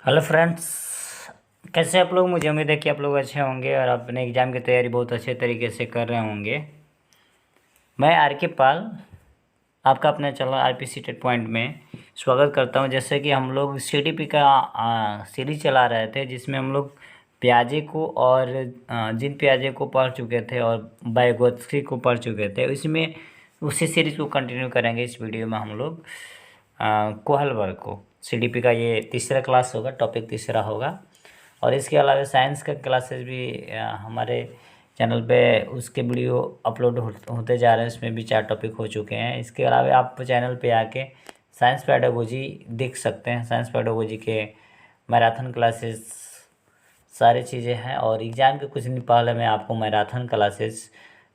Hello friends, कैसे आप लोग। मुझे उम्मीद है कि आप लोग अच्छे होंगे और अपने एग्ज़ाम की तैयारी बहुत अच्छे तरीके से कर रहे होंगे। मैं आर के पाल आपका अपने चैनल आरपीसी टेट पॉइंट में स्वागत करता हूं। जैसे कि हम लोग सीडीपी का सीरीज चला रहे थे, जिसमें हम लोग पियाजे को और जिन पियाजे को पढ़ चुके थे और वाइगोत्स्की को पढ़ चुके थे, इसमें उसी सीरीज़ को कंटिन्यू करेंगे। इस वीडियो में हम लोग कोहलबर्ग को, सीडीपी का ये तीसरा क्लास होगा, टॉपिक तीसरा होगा। और इसके अलावा साइंस का क्लासेस भी हमारे चैनल पे उसके वीडियो अपलोड होते जा रहे हैं। इसमें भी 4 टॉपिक हो चुके हैं। इसके अलावा आप चैनल पे आके साइंस पेडागोजी देख सकते हैं। साइंस पेडागोजी के मैराथन क्लासेस सारी चीज़ें हैं। और एग्ज़ाम के कुछ दिन पहले मैं आपको मैराथन क्लासेस,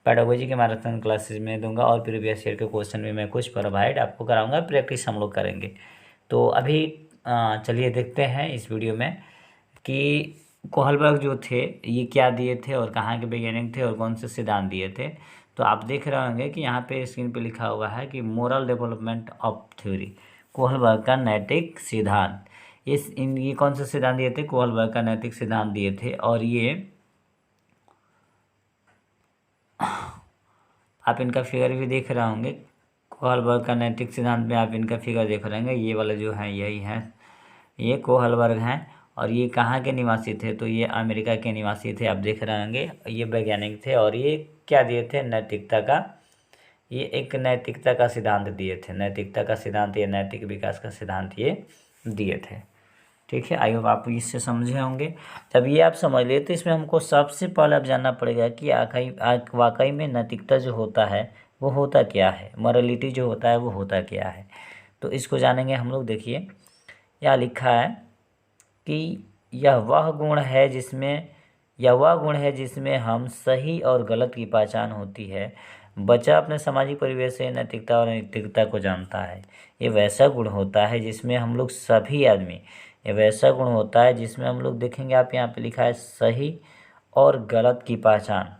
पेडागोजी के मैराथन क्लासेस में दूंगा और प्रीवियस ईयर के क्वेश्चन भी मैं कुछ प्रोवाइड आपको कराऊंगा। प्रैक्टिस हम लोग करेंगे। तो अभी चलिए देखते हैं इस वीडियो में कि कोहलबर्ग जो थे ये क्या दिए थे और कहाँ के वैज्ञानिक थे और कौन से सिद्धांत दिए थे। तो आप देख रहे होंगे कि यहाँ पे स्क्रीन पे लिखा हुआ है कि moral development of theory, Kohlberg का नैतिक सिद्धांत। ये कौन से सिद्धांत दिए थे? कोहलबर्ग का नैतिक सिद्धांत दिए थे। और ये आप इनका फिगर भी देख रहे होंगे। कोहलबर्ग का नैतिक सिद्धांत में आप इनका फिगर देख रहे होंगे। ये वाला जो है यही है, ये कोहलबर्ग हैं। और ये कहाँ के निवासी थे? तो ये अमेरिका के निवासी थे। आप देख रहे होंगे ये वैज्ञानिक थे। और ये क्या दिए थे? नैतिकता का, ये एक नैतिकता का सिद्धांत दिए थे। नैतिकता का सिद्धांत, ये नैतिक विकास का सिद्धांत ये दिए थे। ठीक है, आई होप आप इससे समझे होंगे। जब ये आप समझ लिए तो इसमें हमको सबसे पहले अब जानना पड़ेगा कि वाकई में नैतिकता जो होता है वो होता क्या है, मॉरलिटी जो होता है वो होता क्या है। तो इसको जानेंगे हम लोग। देखिए यहाँ लिखा है कि यह वह गुण है जिसमें हम सही और गलत की पहचान होती है। बच्चा अपने सामाजिक परिवेश से नैतिकता और नैतिकता को जानता है। ये वैसा गुण होता है जिसमें हम लोग सभी आदमी, ये वैसा गुण होता है जिसमें हम लोग देखेंगे, आप यहाँ पे लिखा है सही और गलत की पहचान।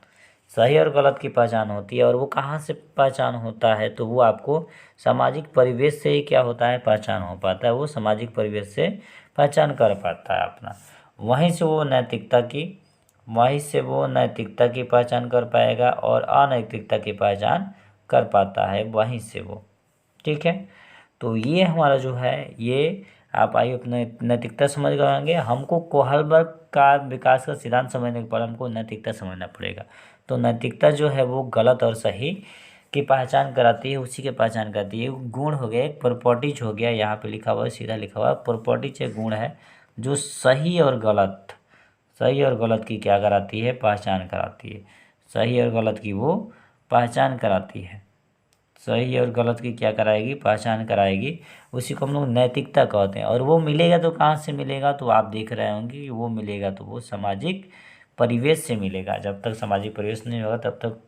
सही और गलत की पहचान होती है। और वो कहाँ से पहचान होता है? तो वो आपको सामाजिक परिवेश से ही क्या होता है? पहचान हो पाता है। वो सामाजिक परिवेश से पहचान कर पाता है अपना। वहीं से वो नैतिकता की पहचान कर पाएगा और अनैतिकता की पहचान कर पाता है वहीं से वो। ठीक है, तो ये हमारा जो है, ये आप आइए अपने नैतिकता समझ गए। हमको कोहलबर्ग का विकास का सिद्धांत समझने के बाद हमको नैतिकता समझना पड़ेगा। तो नैतिकता जो है वो गलत और सही की पहचान कराती है, उसी की पहचान कराती है। गुण हो गया, एक प्रॉपर्टीज हो गया, यहाँ पे लिखा हुआ है, सीधा लिखा हुआ है। प्रॉपर्टीज एक गुण है जो सही और गलत की क्या कराती है? पहचान कराती है। सही और गलत की वो पहचान कराती है। सही और गलत की क्या कराएगी? पहचान कराएगी। उसी को हम लोग नैतिकता कहते हैं। और वो मिलेगा तो कहाँ से मिलेगा? तो आप देख रहे होंगे कि वो मिलेगा तो वो सामाजिक परिवेश से मिलेगा। जब तक सामाजिक परिवेश नहीं होगा तब तक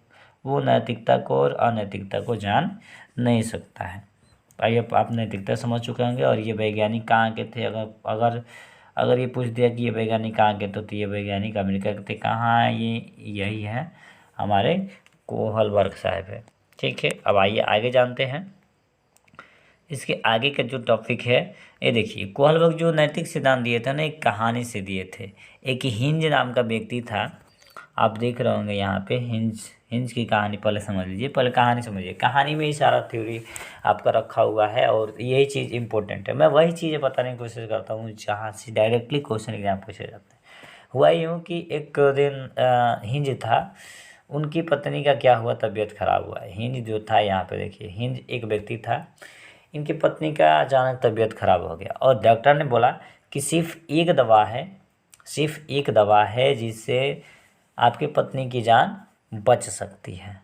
वो नैतिकता को और अनैतिकता को जान नहीं सकता है। आइए आप नैतिकता समझ चुके होंगे। और ये वैज्ञानिक कहाँ के थे? अगर अगर ये पूछ दिया कि ये वैज्ञानिक कहाँ के, तो ये वैज्ञानिक अमेरिका के थे। कहाँ है ये? यही है, हमारे कोहलबर्ग साहब है। ठीक है, अब आइए आगे जानते हैं। इसके आगे का जो टॉपिक है, ये देखिए, कोहलबर्ग जो नैतिक सिद्धांत दिए थे ना, एक कहानी से दिए थे। एक हिंज नाम का व्यक्ति था। आप देख रहे होंगे यहाँ पे हिंज की कहानी पहले समझ लीजिए। पहले कहानी समझिए। कहानी में ही सारा थ्योरी आपका रखा हुआ है और यही चीज़ इंपॉर्टेंट है। मैं वही चीज़ें बताने की कोशिश करता हूँ जहाँ से डायरेक्टली क्वेश्चन एग्जाम पूछे जाते हैं। हुआ यूँ कि एक दिन हिंज था, उनकी पत्नी का क्या हुआ? तबीयत खराब हुआ है। हिंज जो था, यहाँ पे देखिए, हिंज एक व्यक्ति था। इनकी पत्नी का अचानक तबीयत खराब हो गया और डॉक्टर ने बोला कि सिर्फ एक दवा है जिससे आपकी पत्नी की जान बच सकती है।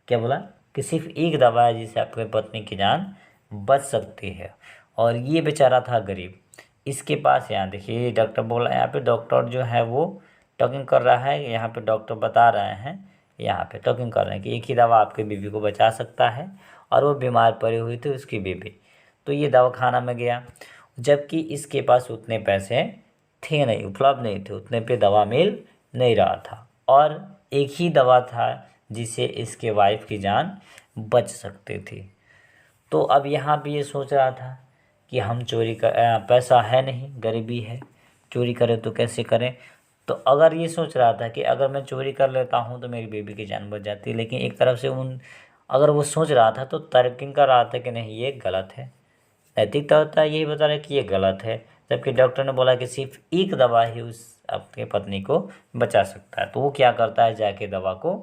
क्या बोला? कि सिर्फ एक दवा है जिससे आपकी पत्नी की जान बच सकती है। और ये बेचारा था गरीब। इसके पास, यहाँ देखिए, डॉक्टर बोला, यहाँ पे डॉक्टर जो है वो टॉकिंग कर रहा है। यहाँ पे डॉक्टर बता रहे हैं, यहाँ पे टॉकिंग कर रहे हैं कि एक ही दवा आपकी बीवी को बचा सकता है। और वो बीमार पड़ी हुई थी उसकी बीवी। तो ये दवाखाना में गया, जबकि इसके पास उतने पैसे थे नहीं, उपलब्ध नहीं थे, उतने पे दवा मिल नहीं रहा था। और एक ही दवा था जिससे इसके वाइफ की जान बच सकती थी। तो अब यहाँ भी ये सोच रहा था कि हम चोरी कर पैसा है नहीं, गरीबी है, चोरी करें तो कैसे करें। तो अगर ये सोच रहा था कि अगर मैं चोरी कर लेता हूँ तो मेरी बेबी की जान बच जाती है, लेकिन एक तरफ से अगर वो सोच रहा था तो तर्किंग कर रहा था कि नहीं ये गलत है। नैतिकता होता है यही बता रहा है कि ये गलत है, जबकि डॉक्टर ने बोला कि सिर्फ एक दवा ही उस अपनी पत्नी को बचा सकता है। तो वो क्या करता है, जाके दवा को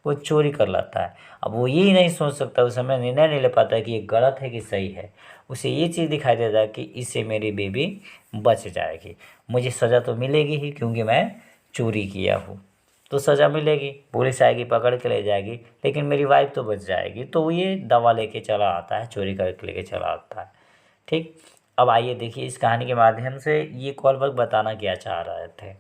वो चोरी कर लाता है। अब वो यही नहीं सोच सकता, उस समय निर्णय नहीं ले पाता है कि ये गलत है कि सही है। उसे ये चीज़ दिखाई देता है कि इससे मेरी बेबी बच जाएगी, मुझे सज़ा तो मिलेगी ही क्योंकि मैं चोरी किया हूँ। तो सज़ा मिलेगी, पुलिस आएगी पकड़ के ले जाएगी, लेकिन मेरी वाइफ तो बच जाएगी। तो वो ये दवा लेके चला आता है, चोरी करके लेके चला आता है। ठीक, अब आइए देखिए इस कहानी के माध्यम से ये कोलबर्ग बताना क्या चाह रहे थे।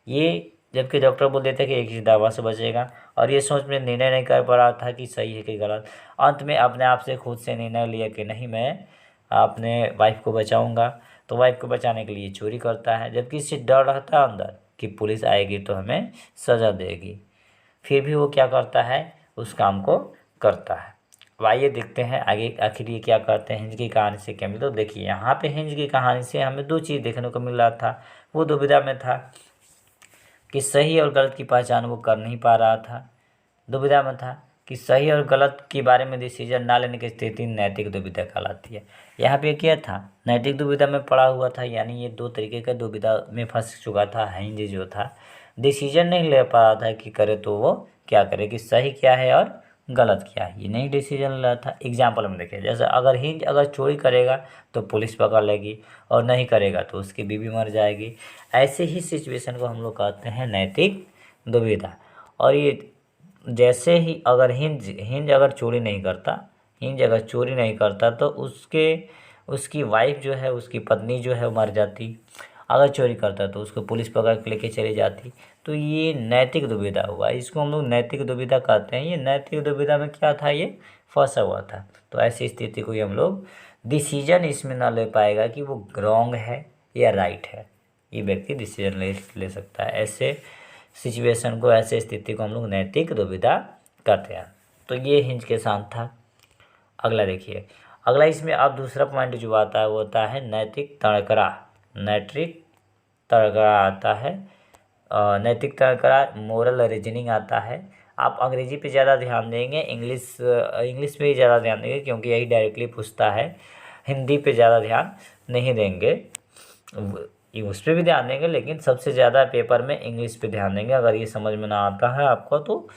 ये जबकि डॉक्टर बोल देते कि एक ही दवा से बचेगा, और ये सोच में निर्णय नहीं कर पा रहा था कि सही है कि गलत। अंत में अपने आप से खुद से निर्णय लिया कि नहीं, मैं अपने वाइफ को बचाऊंगा। तो वाइफ को बचाने के लिए चोरी करता है, जबकि इससे डर रहता है अंदर कि पुलिस आएगी तो हमें सज़ा देगी। फिर भी वो क्या करता है, उस काम को करता है। अब आइए देखते हैं आगे आखिर ये क्या करते हैं, हिंज की कहानी से क्या मिला। तो देखिए यहाँ पे हिंज की कहानी से हमें दो चीज़ देखने को मिल रहा था। वो दुविधा में था कि सही और गलत की पहचान वो कर नहीं पा रहा था। दुविधा में था कि सही और गलत के बारे में डिसीजन ना लेने की स्थिति नैतिक दुविधा कहलाती है। यहाँ पे क्या था, नैतिक दुविधा में पड़ा हुआ था, यानी ये दो तरीके का दुविधा में फंस चुका था। हिंज जो था डिसीजन नहीं ले पा रहा था कि करे तो वो क्या करे, कि सही क्या है और गलत क्या है, ये नहीं डिसीजन ले रहा था। एग्जाम्पल में देखिए, जैसे अगर हिंज अगर चोरी करेगा तो पुलिस पकड़ लेगी, और नहीं करेगा तो उसकी बीवी मर जाएगी। ऐसे ही सिचुएशन को हम लोग कहते हैं नैतिक दुविधा। और ये जैसे ही अगर हिंज अगर चोरी नहीं करता, हिंज अगर चोरी नहीं करता तो उसकी वाइफ जो है, उसकी पत्नी जो है मर जाती। अगर चोरी करता तो उसको पुलिस पकड़ के लेके चली जाती। तो ये नैतिक दुविधा हुआ, इसको हम लोग नैतिक दुविधा कहते हैं। ये नैतिक दुविधा में क्या था, ये फंसा हुआ था। तो ऐसी स्थिति को ही हम लोग डिसीजन इसमें ना ले पाएगा कि वो रॉन्ग है या राइट है, ये व्यक्ति डिसीजन ले सकता है। ऐसे सिचुएशन को, ऐसे स्थिति को हम लोग नैतिक दुविधा कहते हैं। तो ये हिंज के साथ था। अगला देखिए, अगला इसमें अब दूसरा पॉइंट जो आता है वो होता है नैतिक तड़करा। नैतिक तड़करा आता है, नैतिक तड़करा मोरल रीजनिंग आता है। आप अंग्रेजी पे ज़्यादा ध्यान देंगे, इंग्लिश पे ही ज़्यादा ध्यान देंगे क्योंकि यही डायरेक्टली पूछता है। हिंदी पे ज़्यादा ध्यान नहीं देंगे, उस पर भी ध्यान देंगे, लेकिन सबसे ज़्यादा पेपर में इंग्लिश पे ध्यान देंगे। अगर ये समझ में ना आता है आपको तो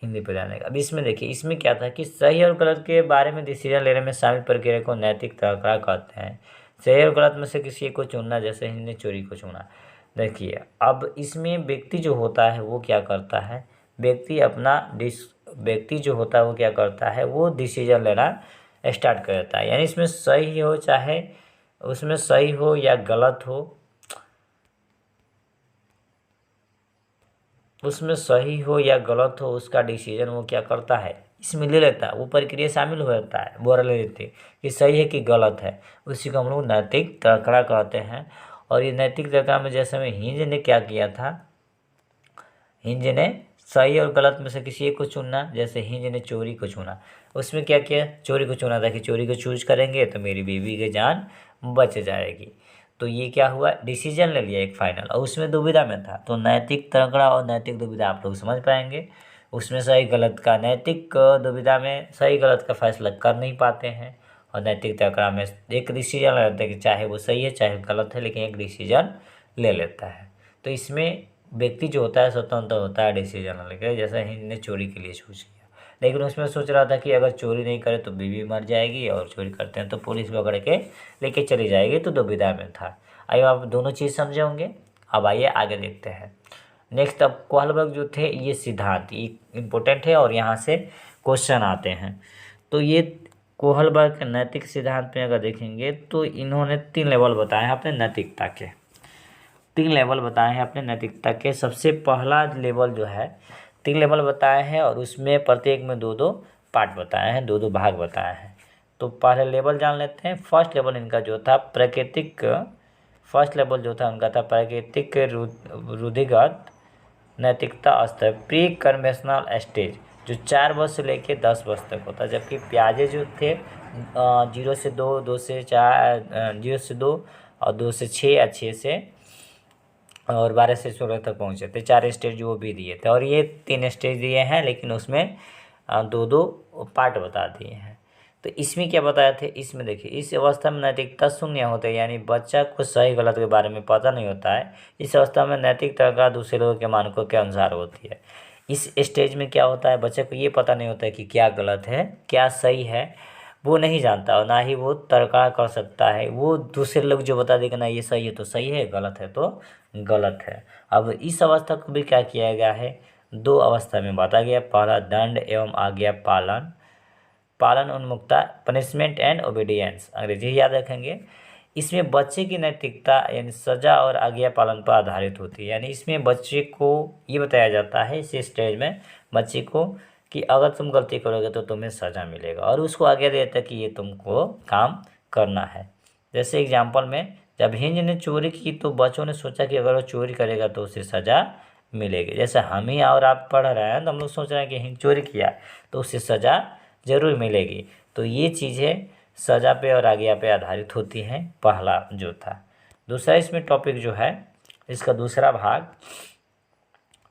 हिंदी पे ध्यान देंगे। अब इसमें देखिए, इसमें क्या था कि सही और गलत के बारे में डिसीजन लेने में शामिल प्रक्रिया को नैतिक तड़करा कहते हैं। सही और गलत में से किसी को चुनना, जैसे हिंद ने चोरी को चुना। देखिए अब इसमें व्यक्ति जो होता है वो क्या करता है, व्यक्ति जो होता है वो क्या करता है, वो डिसीजन लेना स्टार्ट कर देता है। यानी इसमें सही हो, चाहे उसमें सही हो या गलत हो, उसमें सही हो या गलत हो, उसका डिसीजन वो क्या करता है, इसमें ले लेता है। वो प्रक्रिया शामिल हो जाता है, बोरा ले लेते कि सही है कि गलत है। उसी को हम लोग नैतिक तड़करा कहते हैं। और ये नैतिक तड़करा में जैसे में हिंज ने क्या किया था, हिंज ने सही और गलत में से किसी एक को चुनना। जैसे हिंज ने चोरी को चुना, उसमें क्या किया, चोरी को चुना था कि चोरी को चूज करेंगे तो मेरी बीवी की जान बच जाएगी। तो ये क्या हुआ, डिसीजन ले लिया एक फाइनल, और उसमें दुविधा में था। तो नैतिक तड़करा और नैतिक दुविधा आप लोग समझ पाएंगे। उसमें सही गलत का, नैतिक दुविधा में सही गलत का फैसला कर नहीं पाते हैं, और नैतिक तड़करा में एक डिसीजन ले लेते हैं कि चाहे वो सही है चाहे गलत है, लेकिन एक डिसीजन ले लेता है। तो इसमें व्यक्ति जो होता है स्वतंत्र होता है डिसीजन लेकर। जैसे हिंद ने चोरी के लिए चूज किया, लेकिन उसमें सोच रहा था कि अगर चोरी नहीं करे तो बीवी मर जाएगी, और चोरी करते हैं तो पुलिस पकड़ के लेके चली जाएगी। तो दुविधा में था। आइए आप दोनों चीज़ समझे होंगे। अब आइए आगे देखते हैं। नेक्स्ट, अब कोहलबर्ग जो थे, ये सिद्धांत ये इम्पोर्टेंट है और यहाँ से क्वेश्चन आते हैं। तो ये कोहलबर्ग के नैतिक सिद्धांत में अगर देखेंगे तो इन्होंने 3 लेवल बताए हैं अपने नैतिकता के। 3 लेवल बताए हैं अपने नैतिकता के। सबसे पहला लेवल जो है, 3 लेवल बताए हैं और उसमें प्रत्येक में 2-2 पार्ट बताए हैं, 2-2 भाग बताए हैं। तो पहले लेवल जान लेते हैं। फर्स्ट लेवल इनका जो था प्राकृतिक रूढ़िगत नैतिकता स्तर, प्री कन्वेंशनल स्टेज। जो 4 वर्ष से लेके 10 वर्ष तक होता है, जबकि प्याजे जो थे 0 से 2, 2 से 4, 0 से 2 और 2 से 6 या 6 से और 12 से 16 तक पहुँचे थे। 4 स्टेज वो भी दिए थे और ये 3 स्टेज दिए हैं, लेकिन उसमें 2-2 पार्ट बता दिए हैं। तो इसमें क्या बताया थे, इसमें देखिए, इस अवस्था में नैतिकता शून्य होते हैं, यानी बच्चा को सही गलत के बारे में पता नहीं होता है। इस अवस्था में नैतिकता का दूसरे लोगों के मानकों के अनुसार होती है। इस स्टेज में क्या होता है, बच्चे को ये पता नहीं होता है कि क्या गलत है क्या सही है, वो नहीं जानता और ना ही वो तर्क कर सकता है। वो दूसरे लोग जो बता देगा ना ये सही है तो सही है, गलत है तो गलत है। अब इस अवस्था को भी क्या किया गया है, 2 अवस्था में बांटा गया। पहला दंड एवं आज्ञा पालन, पालन उन्मुक्ता, पनिशमेंट एंड ओबीडियंस, अंग्रेजी याद रखेंगे। इसमें बच्चे की नैतिकता यानी सजा और आज्ञा पालन पर आधारित होती है। यानी इसमें बच्चे को ये बताया जाता है इस स्टेज में बच्चे को कि अगर तुम गलती करोगे तो तुम्हें सजा मिलेगा, और उसको आज्ञा देता है कि ये तुमको काम करना है। जैसे एग्जाम्पल में, जब हिंज ने चोरी की तो बच्चों ने सोचा कि अगर वो चोरी करेगा तो उसे सजा मिलेगी। जैसे हम ही और आप पढ़ रहे हैं तो हम लोग सोच रहे हैं कि हिंज चोरी किया तो उसे सजा जरूर मिलेगी। तो ये चीज़ें सजा पे और आज्ञा पे आधारित होती हैं, पहला जो था। दूसरा इसमें टॉपिक जो है, इसका दूसरा भाग,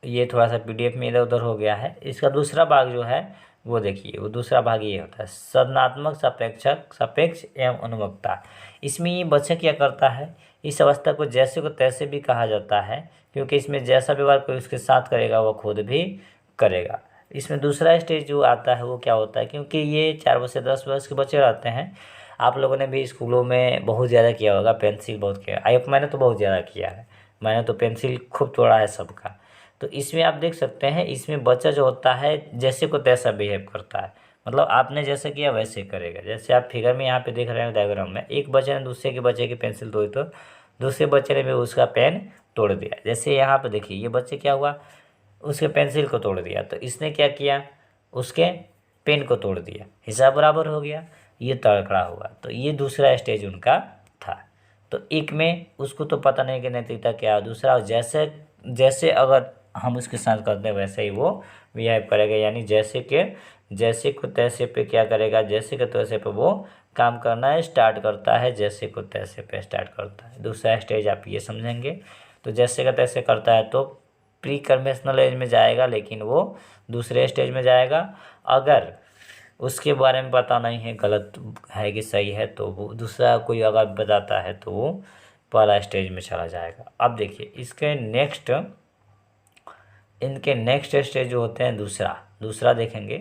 ये थोड़ा सा पीडीएफ में इधर उधर हो गया है। इसका दूसरा भाग जो है वो देखिए, वो दूसरा भाग ये होता है सदनात्मक सापेक्षक सापेक्ष एवं उन्मुक्ता। इसमें ये बच्चा क्या करता है, इस अवस्था को जैसे को तैसे भी कहा जाता है, क्योंकि इसमें जैसा व्यवहार कोई उसके साथ करेगा वो खुद भी करेगा। इसमें दूसरा स्टेज जो आता है वो क्या होता है, क्योंकि ये 4 वर्ष से 10 वर्ष के बच्चे रहते हैं। आप लोगों ने भी स्कूलों में बहुत ज़्यादा किया होगा, पेंसिल बहुत किया। मैंने तो बहुत ज़्यादा किया है, मैंने तो पेंसिल खूब तोड़ा है सबका। तो इसमें आप देख सकते हैं, इसमें बच्चा जो होता है जैसे को तैसा बिहेव करता है, मतलब आपने जैसे किया वैसे करेगा। जैसे आप फिगर में यहाँ पे देख रहे हैं डायग्राम में, एक बच्चे ने दूसरे के बच्चे की पेंसिल तोड़ी तो दूसरे बच्चे ने भी उसका पेन तोड़ दिया। जैसे यहाँ पे देखिए, ये बच्चे क्या हुआ, उसके पेंसिल को तोड़ दिया, तो इसने क्या किया, उसके पेन को तोड़ दिया, हिसाब बराबर हो गया, ये तड़कड़ा हुआ। तो ये दूसरा स्टेज उनका था। तो एक में उसको तो पता नहीं कि नैतिकता क्या है, दूसरा जैसे जैसे अगर हम उसके साथ करते हैं वैसे ही वो बिहेव करेगा, यानी जैसे को तैसे पे क्या करेगा, जैसे को तैसे पे वो काम करना है स्टार्ट करता है, जैसे को तैसे पे स्टार्ट करता है। दूसरा स्टेज आप ये समझेंगे, तो जैसे का तैसे करता है तो प्री कन्वेंशनल एज में जाएगा, लेकिन वो दूसरे स्टेज में जाएगा। अगर उसके बारे में पता नहीं है गलत है कि सही है, तो वो दूसरा कोई अगर बताता है तो वो पहला स्टेज में चला जाएगा। अब देखिए इनके नेक्स्ट स्टेज जो होते हैं, दूसरा देखेंगे।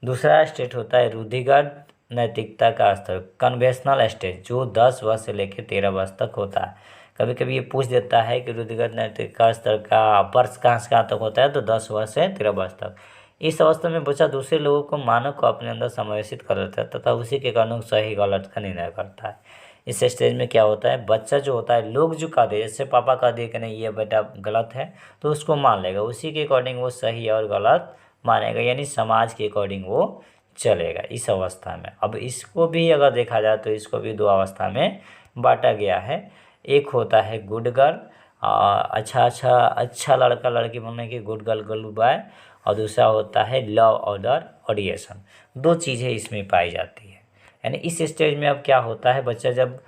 दूसरा स्टेज होता है रूढ़िगत नैतिकता का स्तर, कन्वेंशनल स्टेज, जो 10 वर्ष से लेकर 13 वर्ष तक होता है। कभी कभी ये पूछ देता है कि रूढ़िगत नैतिकता स्तर का वर्ष कहाँ से कहाँ तक होता है, तो 10 वर्ष से 13 वर्ष तक। इस अवस्था में बच्चा दूसरे लोगों को मानक को अपने अंदर समावेशित कर लेता है तथा उसी के कारण सही गलत का निर्णय करता है। इस स्टेज में क्या होता है, बच्चा जो होता है, लोग जो कह दे, जैसे पापा कह दिए कि नहीं ये बेटा गलत है, तो उसको मान लेगा, उसी के अकॉर्डिंग वो सही और गलत मानेगा, यानी समाज के अकॉर्डिंग वो चलेगा इस अवस्था में। अब इसको भी अगर देखा जाए तो इसको भी 2 अवस्था में बांटा गया है। एक होता है गुड गर्ल, अच्छा लड़का लड़की बनने की, गुड गर्ल गुड बॉय, और दूसरा होता है लव ऑर्डर ऑडिएशन। 2 चीज़ें इसमें पाई जाती है। यानी इस स्टेज में अब क्या होता है, बच्चा जब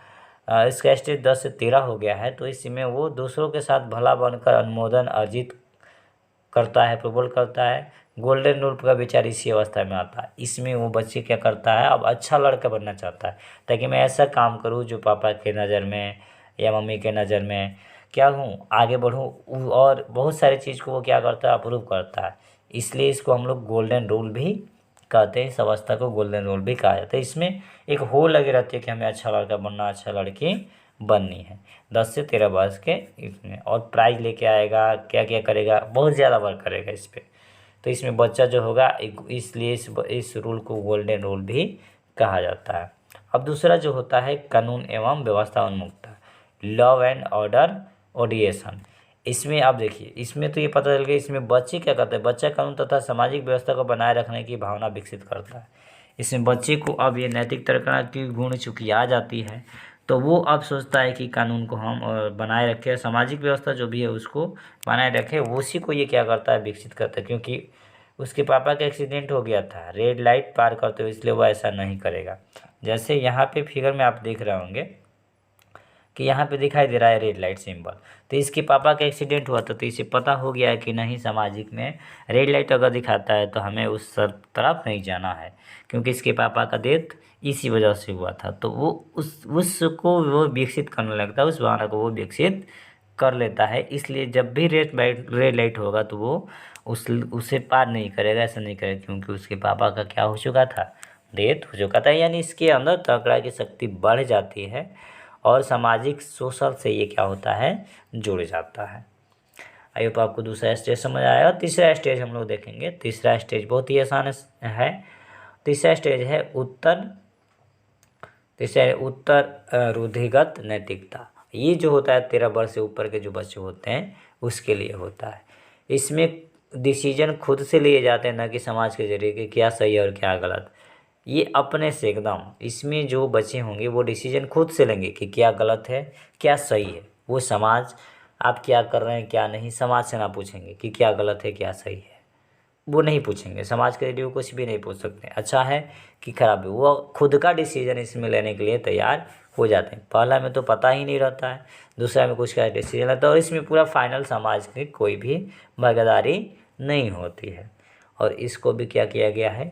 इसका स्टेज 10 से 13 हो गया है, तो इसमें वो दूसरों के साथ भला बनकर अनुमोदन अर्जित करता है, अप्रूवल करता है। गोल्डन रूल का विचार इसी अवस्था में आता है। इसमें वो बच्चे क्या करता है, अब अच्छा लड़का बनना चाहता है, ताकि मैं ऐसा काम करूँ जो पापा के नज़र में या मम्मी के नज़र में क्या हूँ, आगे बढ़ूँ, और बहुत सारी चीज़ को वो क्या करता है, अप्रूव करता है। इसलिए इसको हम लोग गोल्डन रूल भी कहते हैं, इस अवस्था को गोल्डन रूल भी कहा जाता है। इसमें एक होड़ लगी रहती है कि हमें अच्छा लड़का बनना, अच्छा लड़की बननी है। 10 से 13 वर्ष के इसमें, और प्राइज लेके आएगा, क्या क्या करेगा, बहुत ज़्यादा वर्क करेगा इस पर। तो इसमें बच्चा जो होगा, इसलिए इस रूल को गोल्डन रूल भी कहा जाता है। अब दूसरा जो होता है कानून एवं व्यवस्था उन्मुक्ता, लॉ एंड ऑर्डर ओडिएशन। इसमें आप देखिए, इसमें तो ये पता चल गया, इसमें बच्चे क्या करते हैं, बच्चा कानून तथा सामाजिक व्यवस्था को बनाए रखने की भावना विकसित करता है। इसमें बच्चे को अब ये नैतिक तरक्की की गुण चूँकि आ जाती है, तो वो अब सोचता है कि कानून को हम बनाए रखें, सामाजिक व्यवस्था जो भी है उसको बनाए रखें। उसी को ये क्या करता है, विकसित करता है, क्योंकि उसके पापा का एक्सीडेंट हो गया था रेड लाइट पार करते हुए, इसलिए वो ऐसा नहीं करेगा। जैसे यहाँ पे फिगर में आप देख रहे होंगे कि यहाँ पे दिखाई दे रहा है रेड लाइट सिंबल, तो इसके पापा का एक्सीडेंट हुआ था, तो इसे पता हो गया है कि नहीं सामाजिक में रेड लाइट अगर दिखाता है तो हमें उस तरफ नहीं जाना है, क्योंकि इसके पापा का डेथ इसी वजह से हुआ था। तो वो उसको वो विकसित करने लगता है, उस भावना को वो विकसित कर लेता है। इसलिए जब भी रेड लाइट होगा तो वो उसे पार नहीं करेगा, ऐसा नहीं करेगा, क्योंकि उसके पापा का क्या हो चुका था, डेथ हो चुका था। यानी इसके अंदर तकड़ा की शक्ति बढ़ जाती है और सामाजिक सोशल से ये क्या होता है, जुड़ जाता है। आई होप आपको दूसरा स्टेज समझ आया। तीसरा स्टेज हम लोग देखेंगे। तीसरा स्टेज बहुत ही आसान है। तीसरा स्टेज है उत्तर रूढ़िगत नैतिकता। ये जो होता है 13 वर्ष से ऊपर के जो बच्चे होते हैं उसके लिए होता है। इसमें डिसीजन खुद से लिए जाते हैं, ना कि समाज के जरिए कि क्या सही है और क्या गलत। ये अपने से एकदम, इसमें जो बच्चे होंगे वो डिसीजन खुद से लेंगे कि क्या गलत है क्या सही है। वो समाज आप क्या कर रहे हैं क्या नहीं, समाज से ना पूछेंगे कि क्या गलत है क्या सही है, वो नहीं पूछेंगे। समाज के लिए कुछ भी नहीं पूछ सकते, अच्छा है कि खराब है। वो खुद का डिसीजन इसमें लेने के लिए तैयार हो जाते हैं। पहला में तो पता ही नहीं रहता है, दूसरा में कुछ का डिसीजन लेता है, और इसमें पूरा फाइनल समाज की कोई भी भागीदारी नहीं होती है। और इसको भी क्या किया गया है,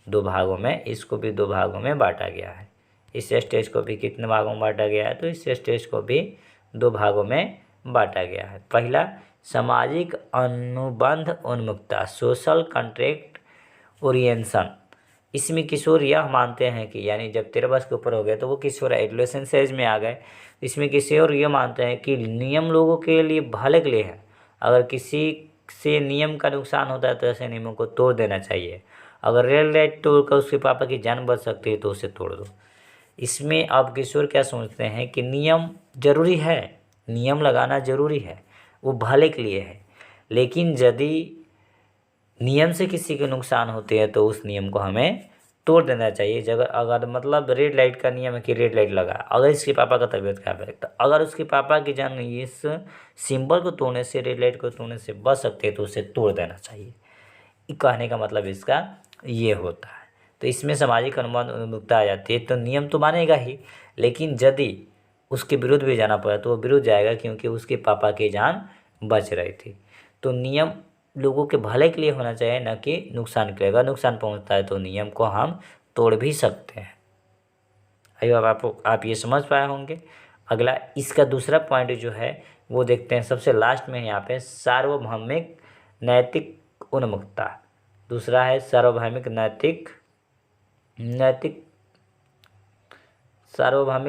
दो भागों में, इसको भी दो भागों में बांटा गया है। इस स्टेज को भी कितने भागों में बांटा गया है, तो इस स्टेज को भी दो भागों में बांटा गया है। पहला, सामाजिक अनुबंध उन्मुखता, सोशल कॉन्ट्रैक्ट ओरिएंटेशन। इसमें किशोर यह मानते हैं कि, यानी जब 13 वर्ष के ऊपर हो गए तो वो किशोर एडोलेसेंस एज में आ गए। इसमें किशोर यह मानते हैं कि नियम लोगों के लिए भले के लिए है, अगर किसी से नियम का नुकसान होता है तो ऐसे नियमों को तोड़ देना चाहिए। अगर रेड लाइट तोड़कर उसके पापा की जान बच सकती है तो उसे तोड़ दो। इसमें अब किशोर क्या सोचते हैं कि नियम जरूरी है, नियम लगाना जरूरी है, वो भले के लिए है, लेकिन यदि नियम से किसी के नुकसान होते हैं तो उस नियम को हमें तोड़ देना चाहिए। जगह अगर मतलब रेड लाइट का नियम है कि रेड लाइट लगा, अगर इसके पापा का तबीयत खराब है, तो अगर उसके पापा की जान इस सिंबल को तोड़ने से, रेड लाइट को तोड़ने से बच सकते हैं तो उसे तोड़ देना चाहिए। कहने का मतलब इसका ये होता है। तो इसमें सामाजिक अनुमान उन्मुखता आ जाती है। तो नियम तो मानेगा ही, लेकिन यदि उसके विरुद्ध भी जाना पड़ा तो वो विरुद्ध जाएगा, क्योंकि उसके पापा की जान बच रही थी। तो नियम लोगों के भले के लिए होना चाहिए, न कि नुकसान के लिए। अगर नुकसान पहुंचता है तो नियम को हम तोड़ भी सकते हैं। आइए अब आप ये समझ पाए होंगे। अगला इसका दूसरा पॉइंट जो है वो देखते हैं सबसे लास्ट में, यहाँ पे सार्वभौमिक नैतिक उन्मुखता। दूसरा है सार्वभौमिक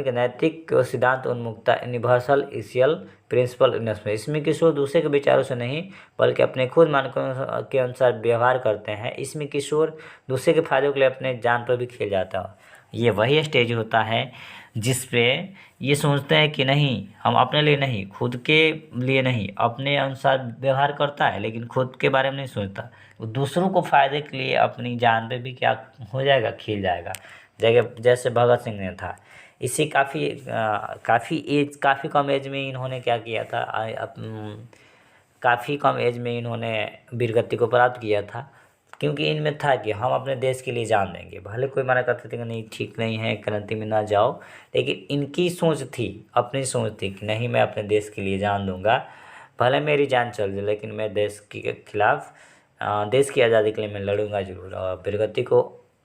नैतिक सिद्धांत उन्मुखता, यूनिवर्सल इशियल प्रिंसिपल इनमें। इसमें किशोर दूसरे के विचारों से नहीं बल्कि अपने खुद मानकों के अनुसार व्यवहार करते हैं। इसमें किशोर दूसरे के फायदे के लिए अपने जान पर भी खेल जाता है। ये वही स्टेज होता है जिस पे ये सोचते हैं कि नहीं, हम अपने लिए नहीं, खुद के लिए नहीं, अपने अनुसार व्यवहार करता है, लेकिन खुद के बारे में नहीं सोचता। वो दूसरों को फायदे के लिए अपनी जान पे भी क्या हो जाएगा, खिल जाएगा। जैसे भगत सिंह ने था, इसी काफ़ी कम एज में इन्होंने क्या किया था, काफ़ी कम एज में इन्होंने वीरगति को प्राप्त किया था, क्योंकि इनमें था कि हम अपने देश के लिए जान देंगे। भले कोई मना करते थे कि नहीं ठीक नहीं है, क्रांति में ना जाओ, लेकिन इनकी सोच थी, अपनी सोच थी कि नहीं मैं अपने देश के लिए जान दूंगा, भले मेरी जान चल जाए, लेकिन मैं देश के खिलाफ, देश की आज़ादी के लिए मैं लड़ूंगा जरूर। और वीरगति को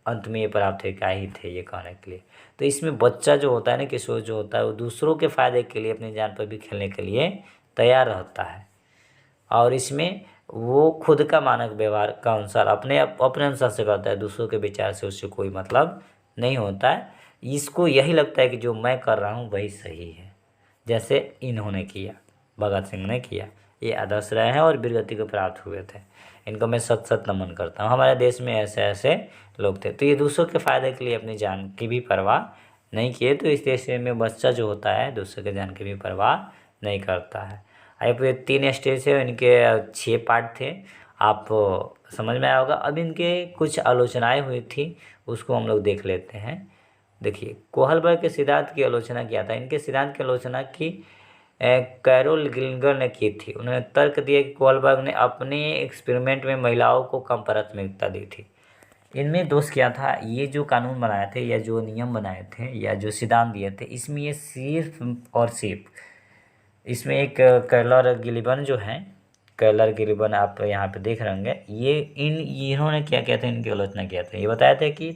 अंत में ये प्राप्त है, क्या ही थे ये कहने के लिए। तो इसमें बच्चा जो होता है ना, किशोर जो होता है, वो दूसरों के फायदे के लिए, अपनी जान पर भी खेलने के लिए तैयार रहता है। और इसमें वो खुद का मानक व्यवहार का अनुसार अपने अनुसार से करता है, दूसरों के विचार से उससे कोई मतलब नहीं होता है। इसको यही लगता है कि जो मैं कर रहा हूँ वही सही है, जैसे इन्होंने किया, भगत सिंह ने किया। ये आदर्श रहे हैं और वीरगति को प्राप्त हुए थे। इनको मैं सत नमन करता हूँ। हमारे देश में ऐसे ऐसे लोग थे। तो ये दूसरों के फायदे के लिए अपनी जान की भी परवाह नहीं किए। तो इस देश में बच्चा जो होता है दूसरे के जान की भी परवाह नहीं करता है। ये 3 स्टेज है, इनके 6 पार्ट थे, आप समझ में आया होगा। अब इनके कुछ आलोचनाएं हुई थी, उसको हम लोग देख लेते हैं। देखिए, कोहलबर्ग के सिद्धांत की आलोचना किया था। इनके सिद्धांत की आलोचना की कैरोल गिल्गर ने की थी। उन्होंने तर्क दिया कि कोहलबर्ग ने अपने एक्सपेरिमेंट में महिलाओं को कम प्राथमिकता दी थी। इनमें दोष क्या था, ये जो कानून बनाए थे या जो नियम बनाए थे या जो सिद्धांत दिए थे, इसमें ये सिर्फ और सिर्फ इसमें एक कैलर गिलिबन जो है, कैलर गिलिबन आप यहाँ पे देख रहे होंगे, ये इन्होंने क्या किया था, इनकी आलोचना किया था। ये बताया था कि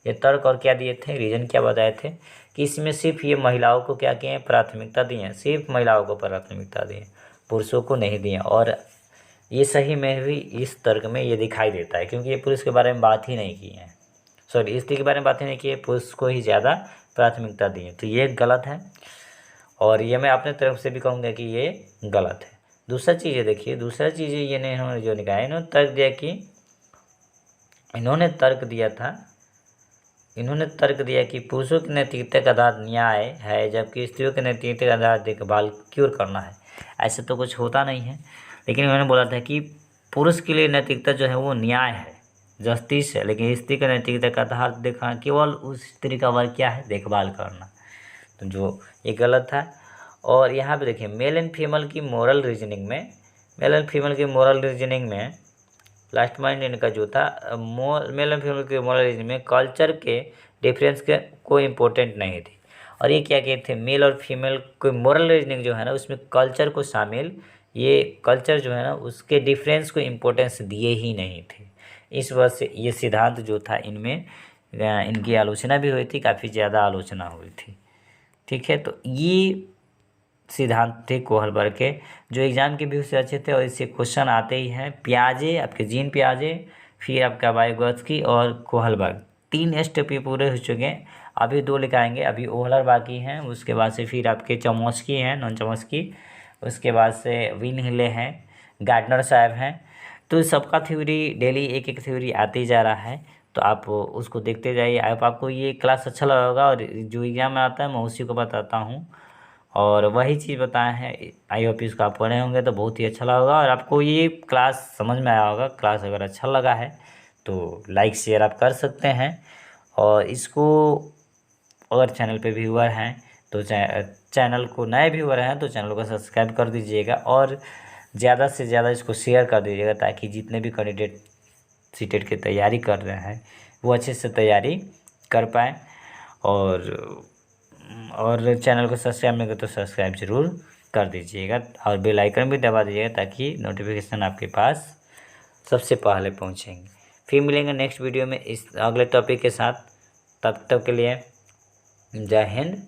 ये तर्क और क्या दिए थे, रीजन क्या बताए थे कि इसमें सिर्फ ये महिलाओं को क्या किए हैं, प्राथमिकता दी है, सिर्फ महिलाओं को प्राथमिकता दी है, पुरुषों को नहीं दिए। और ये सही में भी इस तर्क में ये दिखाई देता है, क्योंकि ये पुरुष के बारे में बात ही नहीं की है, सॉरी स्त्री के बारे में बात ही नहीं की है, पुरुष को ही ज़्यादा प्राथमिकता दी है। तो ये गलत है और ये मैं अपने तरफ से भी कहूँगा कि ये गलत है। दूसरा चीज़ ये देखिए, दूसरा चीज़ ये इन्होंने जो निकाला, इन्होंने तर्क दिया कि इन्होंने तर्क दिया कि पुरुषों के नैतिकता का आधार न्याय है, जबकि स्त्रियों के नैतिकता का आधार देखभाल क्योर करना है। ऐसे तो कुछ होता नहीं है, लेकिन इन्होंने बोला था कि पुरुष के लिए नैतिकता जो है वो न्याय है, जस्टिस है, लेकिन स्त्री का नैतिकता का आधार देखा केवल उस स्त्री का वर्ग क्या है, देखभाल करना। तो जो ये गलत है। और यहाँ पे देखिए मेल एंड फीमेल की मोरल रीजनिंग में लास्ट माइंड इनका जो था मेल एंड फीमेल के मोरल रीजनिंग में कल्चर के डिफरेंस के कोई इम्पोर्टेंट नहीं थी। और ये क्या कहते थे, मेल और फीमेल को मोरल रीजनिंग जो है ना उसमें कल्चर को शामिल, ये कल्चर जो है ना उसके डिफरेंस को इम्पोर्टेंस दिए ही नहीं थे। इस वजह से ये सिद्धांत जो था इनमें इनकी आलोचना भी हुई थी, काफ़ी ज़्यादा आलोचना हुई थी। ठीक है, तो ये सिद्धांत थे कोहलबर्ग के, जो एग्जाम के व्यू से अच्छे थे और इससे क्वेश्चन आते ही हैं। पियाजे, आपके जीन पियाजे, फिर आपका वाइगोत्स्की और कोहलबर्ग, 3 स्टेप ये पूरे हो चुके हैं। अभी 2 लिखाएंगे, अभी ओहलर बाकी हैं, उसके बाद से फिर आपके चमोस्की हैं, नॉन चमोस्की, उसके बाद से विन हिले हैं, गार्डनर साहब हैं। तो सबका थ्योरी डेली एक एक थ्योरी आते ही जा रहा है, तो आप उसको देखते जाइए। आपको ये क्लास अच्छा लगा होगा और जो एग्ज़ाम में आता है मैं उसी को बताता हूँ और वही चीज़ बताए हैं। आई होप इसको आप पढ़े होंगे तो बहुत ही अच्छा लगा होगा और आपको ये क्लास समझ में आया होगा। क्लास अगर अच्छा लगा है तो लाइक शेयर आप कर सकते हैं और इसको अगर चैनल पे व्यूअर हैं तो चैनल को, नए व्यूअर हैं तो चैनल को सब्सक्राइब कर दीजिएगा और ज़्यादा से ज़्यादा इसको शेयर कर दीजिएगा, ताकि जितने भी कैंडिडेट सीटेट की तैयारी कर रहे हैं वो अच्छे से तैयारी कर पाएँ। और चैनल को सब्सक्राइब नहीं कर तो सब्सक्राइब ज़रूर कर दीजिएगा और बेल आइकन भी दबा दीजिएगा, ताकि नोटिफिकेशन आपके पास सबसे पहले पहुंचेंगे। फिर मिलेंगे नेक्स्ट वीडियो में इस अगले टॉपिक के साथ। तब तक के लिए जय हिंद,